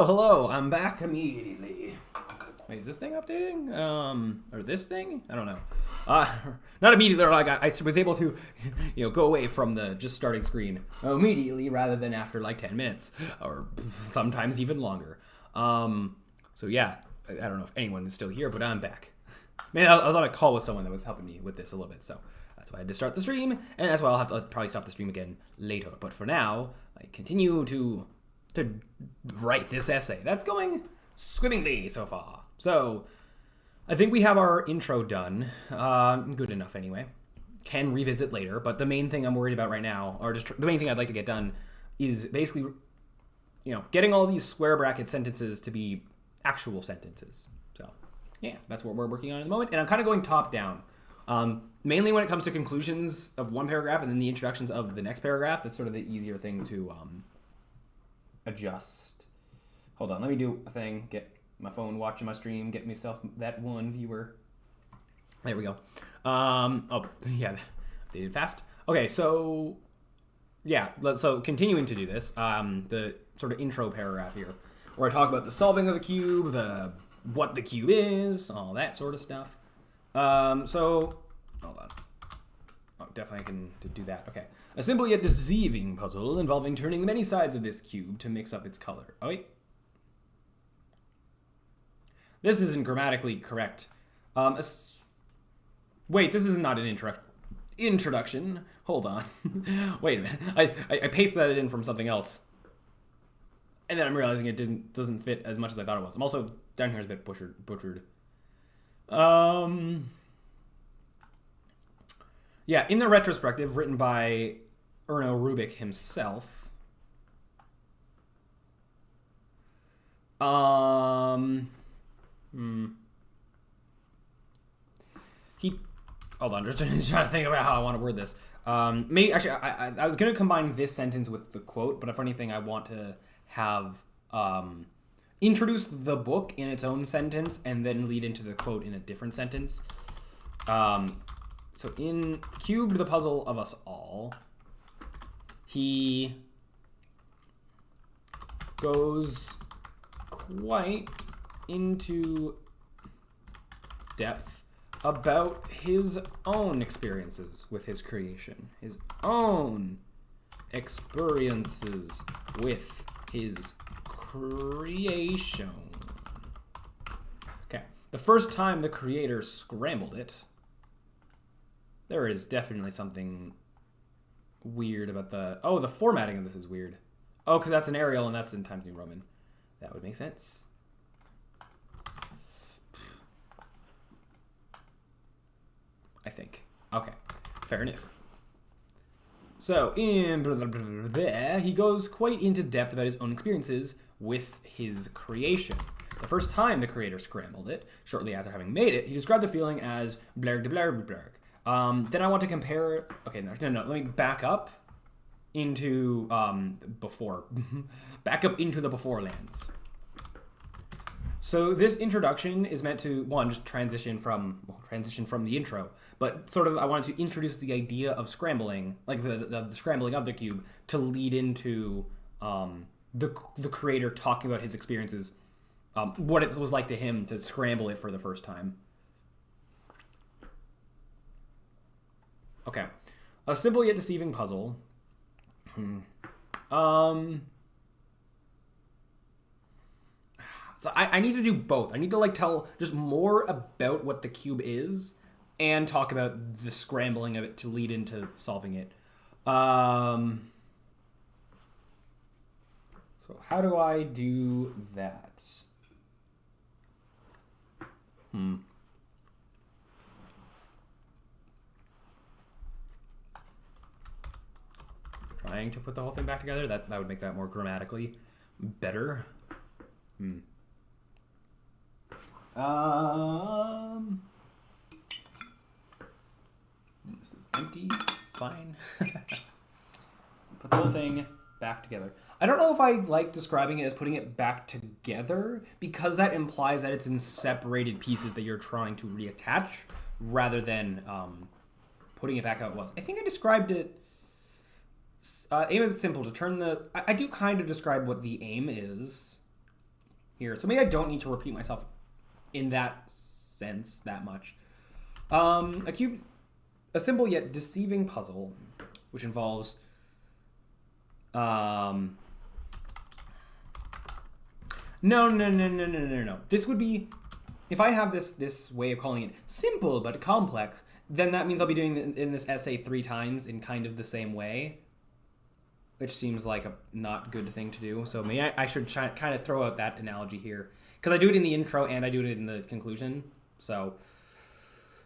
Hello, I'm back immediately. Wait, is this thing updating? Or this thing? I don't know. Not immediately, like I was able to, go away from the just starting screen immediately rather than after like 10 minutes, or sometimes even longer. So yeah, I don't know if anyone is still here, but I'm back. Man, I was on a call with someone that was helping me with this a little bit, so that's why I had to start the stream, and that's why I'll have to probably stop the stream again later. But for now, I continue to write this essay. That's going swimmingly so far. So I think we have our intro done. Good enough anyway. Can revisit later, but the main thing I'm worried about right now, or just the main thing I'd like to get done, is basically, getting all these square bracket sentences to be actual sentences. So yeah, that's what we're working on at the moment. And I'm kind of going top down. Mainly when it comes to conclusions of one paragraph and then the introductions of the next paragraph. That's sort of the easier thing to adjust. Hold on, let me do a thing. Get my phone watching my stream. Get myself that one viewer. There we go. Oh, yeah, updated fast. Okay, so yeah, so continuing to do this, the sort of intro paragraph here, where I talk about the solving of the cube, what the cube is, all that sort of stuff. So hold on. Oh, definitely I can do that. Okay. A simple yet deceiving puzzle involving turning the many sides of this cube to mix up its color. Oh, wait. This isn't grammatically correct. Wait, this is not an introduction. Hold on. Wait a minute. I pasted that in from something else. And then I'm realizing it doesn't fit as much as I thought it was. I'm also, down here is a bit butchered. Yeah, in the retrospective, written by Rubik himself. Hold on, just trying to think about how I want to word this. Maybe actually, I was gonna combine this sentence with the quote, but if anything, I want to have introduce the book in its own sentence and then lead into the quote in a different sentence. So in Cubed, the Puzzle of Us All, he goes quite into depth about his own experiences with his creation. His own experiences with his creation. Okay. The first time the creator scrambled it, there is definitely something weird about the formatting of this is weird. Oh, because that's an Arial and that's in Times New Roman. That would make sense. I think. Okay, fair enough. So, in there, he goes quite into depth about his own experiences with his creation. The first time the creator scrambled it, shortly after having made it, he described the feeling as blarg de blarg blarg. Then I want to compare... Okay, no, let me back up into before. Back up into the before lands. So this introduction is meant to, one, just transition from the intro, but sort of I wanted to introduce the idea of scrambling, like the scrambling of the cube, to lead into the creator talking about his experiences, what it was like to him to scramble it for the first time. Okay. A simple yet deceiving puzzle. So I need to do both. I need to tell just more about what the cube is and talk about the scrambling of it to lead into solving it. So how do I do that? Trying to put the whole thing back together. That would make that more grammatically better. This is empty. Fine. Put the whole thing back together. I don't know if I like describing it as putting it back together, because that implies that it's in separated pieces that you're trying to reattach, rather than putting it back how it was. I think I described it... aim is simple. To turn the... I do kind of describe what the aim is. here. So maybe I don't need to repeat myself in that sense that much. A simple yet deceiving puzzle, which involves no. This would be, if I have this way of calling it simple but complex, then that means I'll be doing in this essay 3 times in kind of the same way, which seems like a not good thing to do. So maybe I should kind of throw out that analogy here, because I do it in the intro and I do it in the conclusion. So,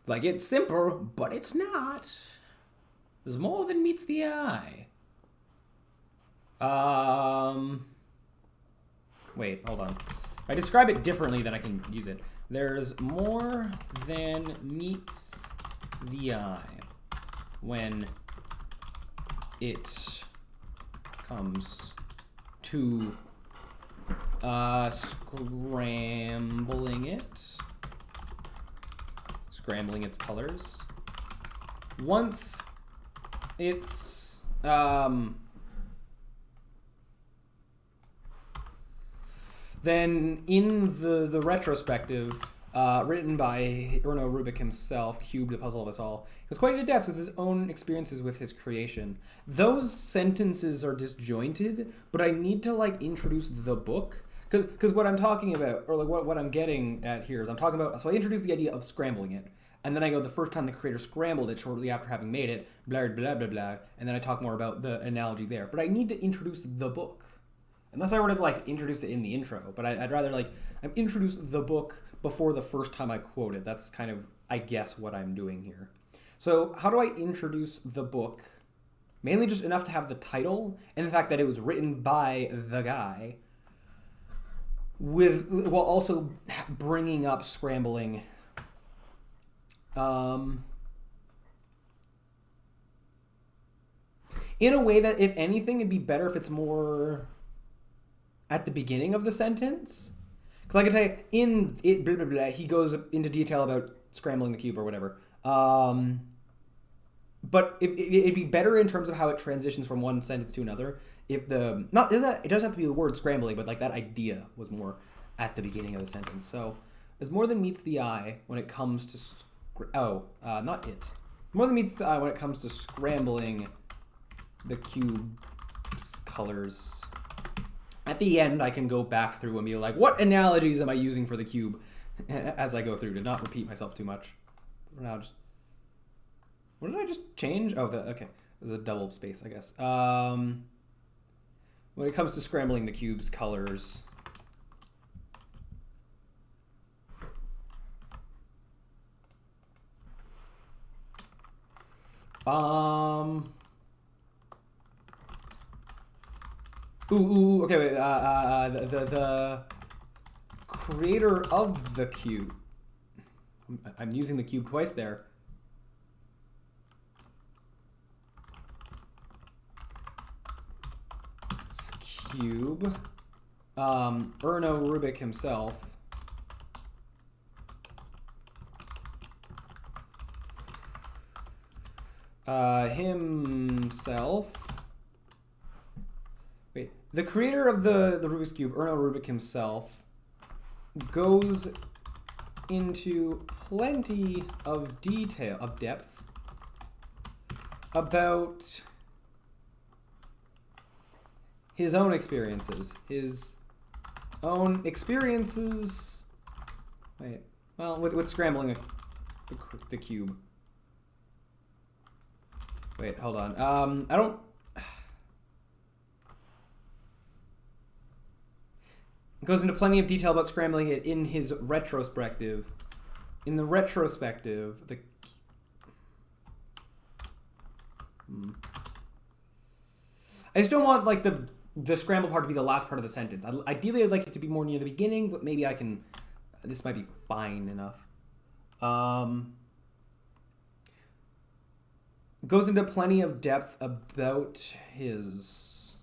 like, it's simple, but it's not. There's more than meets the eye. Wait, hold on. If I describe it differently, then I can use it. There's more than meets the eye when it comes to scrambling its colors. Once it's then in the retrospective, written by Rubik himself, Cube, the Puzzle of Us All, he was quite in depth with his own experiences with his creation. Those sentences are disjointed, but I need to like introduce the book, because what I'm talking about, or like what I'm getting at here is I'm talking about, so I introduce the idea of scrambling it, and then I go the first time the creator scrambled it shortly after having made it, blah, blah, blah, blah, and then I talk more about the analogy there. But I need to introduce the book. Unless I were to like introduce it in the intro, but I'd rather like introduce the book before the first time I quote it. That's kind of, I guess, what I'm doing here. So how do I introduce the book? Mainly just enough to have the title and the fact that it was written by the guy, while also bringing up scrambling. In a way that, if anything, it'd be better if it's more at the beginning of the sentence. Because like I say, in it, blah, blah, blah, he goes into detail about scrambling the cube or whatever. But it'd be better in terms of how it transitions from one sentence to another if it doesn't have to be the word scrambling, but like that idea was more at the beginning of the sentence. So there's more than meets the eye when it comes to not it. More than meets the eye when it comes to scrambling the cube's colors. At the end, I can go back through and be like, what analogies am I using for the cube as I go through to not repeat myself too much. Now just, what did I just change? Oh, okay. There's a double space, I guess. When it comes to scrambling the cube's colors, okay, wait, the creator of the cube, I'm using the cube twice there. Cube, Erno Rubik himself. Wait, the creator of the Rubik's Cube, Erno Rubik himself, goes into plenty of detail, of depth, about his own experiences. Wait, well, with scrambling the cube. Wait, hold on. I don't. It goes into plenty of detail about scrambling it in his retrospective. In the retrospective, I just don't want like the scramble part to be the last part of the sentence. Ideally, I'd like it to be more near the beginning, but maybe I can. This might be fine enough. Goes into plenty of depth about his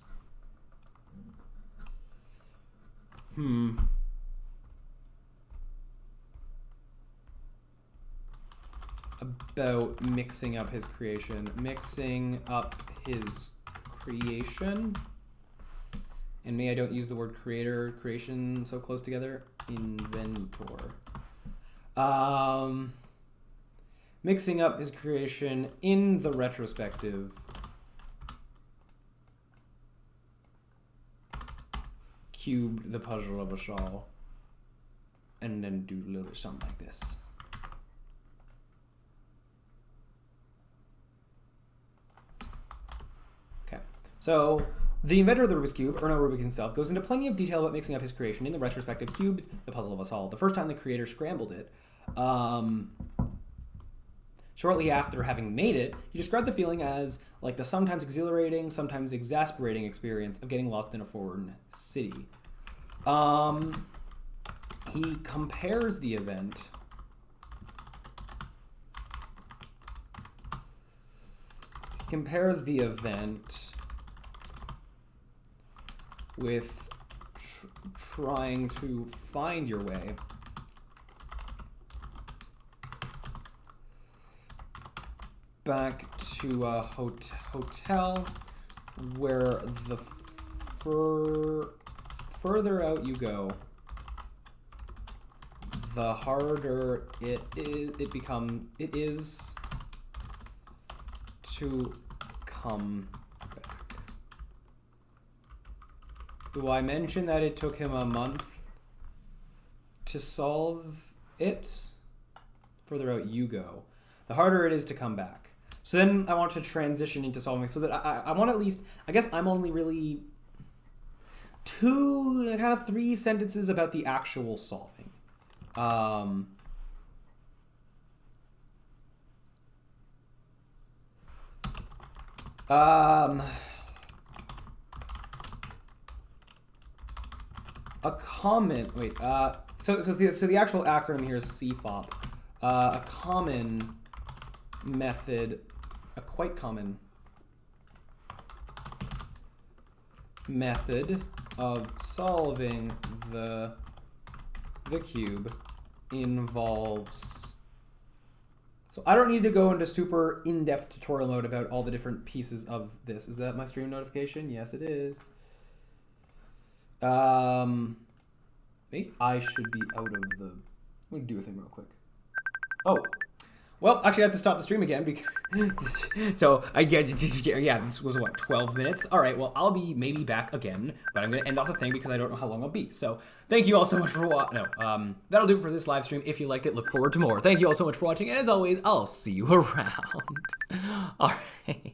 about mixing up his creation And me, I don't use the word creator, creation so close together. Inventor. Mixing up his creation in the retrospective. Cubed the puzzle of a shawl. And then do literally something like this. Okay. So the inventor of the Rubik's Cube, Erno Rubik himself, goes into plenty of detail about mixing up his creation in the retrospective cubed the puzzle of us all. The first time the creator scrambled it, shortly after having made it, he described the feeling as like the sometimes exhilarating, sometimes exasperating experience of getting lost in a foreign city. He compares the event with trying to find your way back to a hotel where the further out you go, the harder it is to come back. Do I mention that it took him a month to solve it? Further out you go, the harder it is to come back. So then I want to transition into solving, so that I want at least, I guess I'm only really 2, kind of 3 sentences about the actual solving. A comment, wait, so the actual acronym here is CFOP. A common method, a quite common method of solving the cube involves, so I don't need to go into super in-depth tutorial mode about all the different pieces of this. Is that my stream notification? Yes, it is. Maybe I should be out of the, I'm gonna do a thing real quick. Oh, well, actually I have to stop the stream again because, so I get, yeah, this was what, 12 minutes? All right, well, I'll be maybe back again, but I'm gonna end off the thing because I don't know how long I'll be. So thank you all so much for watching. No, that'll do it for this live stream. If you liked it, look forward to more. Thank you all so much for watching, and as always, I'll see you around. All right.